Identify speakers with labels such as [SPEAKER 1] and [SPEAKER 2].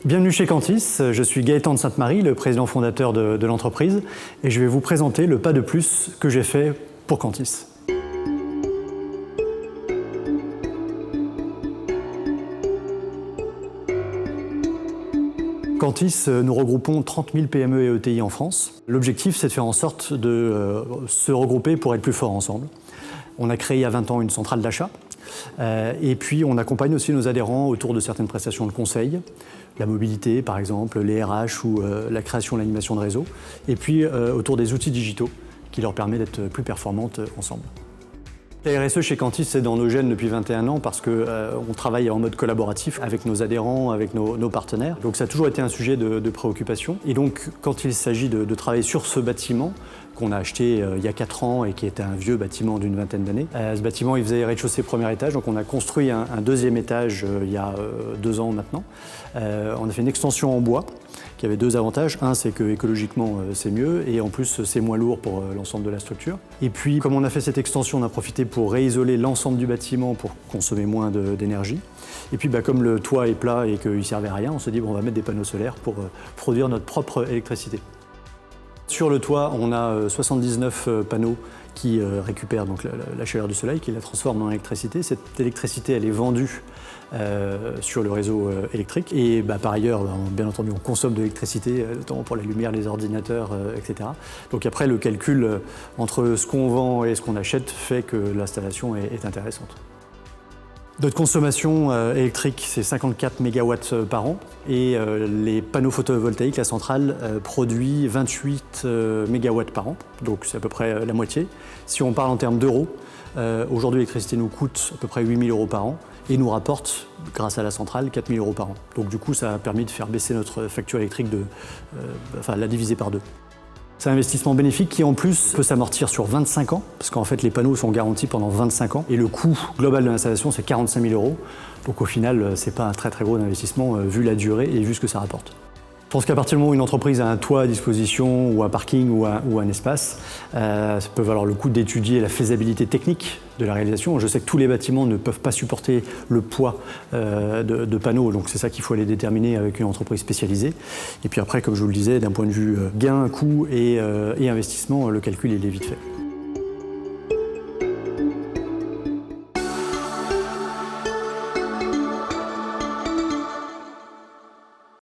[SPEAKER 1] Bienvenue chez Cantis, je suis Gaëtan de Sainte-Marie, le président fondateur de l'entreprise, et je vais vous présenter le pas de plus que j'ai fait pour Cantis. Cantis, nous regroupons 30 000 PME et ETI en France. L'objectif, c'est de faire en sorte de se regrouper pour être plus forts ensemble. On a créé il y a 20 ans une centrale d'achat, et puis on accompagne aussi nos adhérents autour de certaines prestations de conseil, la mobilité par exemple, les RH ou la création et l'animation de réseau, et puis autour des outils digitaux qui leur permettent d'être plus performantes ensemble. La RSE chez Cantis, c'est dans nos gènes depuis 21 ans parce qu'on travaille en mode collaboratif avec nos adhérents, avec nos partenaires. Donc ça a toujours été un sujet de préoccupation. Et donc quand il s'agit de travailler sur ce bâtiment qu'on a acheté il y a 4 ans et qui était un vieux bâtiment d'une vingtaine d'années, ce bâtiment il faisait rez-de-chaussée premier étage, donc on a construit un deuxième étage il y a 2 ans maintenant. On a fait une extension en bois qui avait 2 avantages. Un, c'est que écologiquement c'est mieux et en plus c'est moins lourd pour l'ensemble de la structure. Et puis comme on a fait cette extension, on a profité pour réisoler l'ensemble du bâtiment pour consommer moins d'énergie. Et puis comme le toit est plat et qu'il ne servait à rien, on s'est dit on va mettre des panneaux solaires pour produire notre propre électricité. Sur le toit, on a 79 panneaux qui récupèrent donc la chaleur du soleil, qui la transforment en électricité. Cette électricité, elle est vendue sur le réseau électrique. Et par ailleurs, bien entendu, on consomme de l'électricité, notamment pour la lumière, les ordinateurs, etc. Donc après, le calcul entre ce qu'on vend et ce qu'on achète fait que l'installation est intéressante. Notre consommation électrique, c'est 54 MW par an et les panneaux photovoltaïques, la centrale, produit 28 MW par an, donc c'est à peu près la moitié. Si on parle en termes d'euros, aujourd'hui l'électricité nous coûte à peu près 8 000 € par an et nous rapporte, grâce à la centrale, 4 000 € par an. Donc du coup, ça a permis de faire baisser notre facture électrique, la diviser par 2. C'est un investissement bénéfique qui en plus peut s'amortir sur 25 ans, parce qu'en fait les panneaux sont garantis pendant 25 ans et le coût global de l'installation c'est 45 000 €. Donc au final c'est pas un très gros investissement vu la durée et vu ce que ça rapporte. Je pense qu'à partir du moment où une entreprise a un toit à disposition ou un parking ou un espace, ça peut valoir le coup d'étudier la faisabilité technique de la réalisation. Je sais que tous les bâtiments ne peuvent pas supporter le poids de panneaux, donc c'est ça qu'il faut aller déterminer avec une entreprise spécialisée. Et puis après, comme je vous le disais, d'un point de vue gain, coût et investissement, le calcul il est vite fait.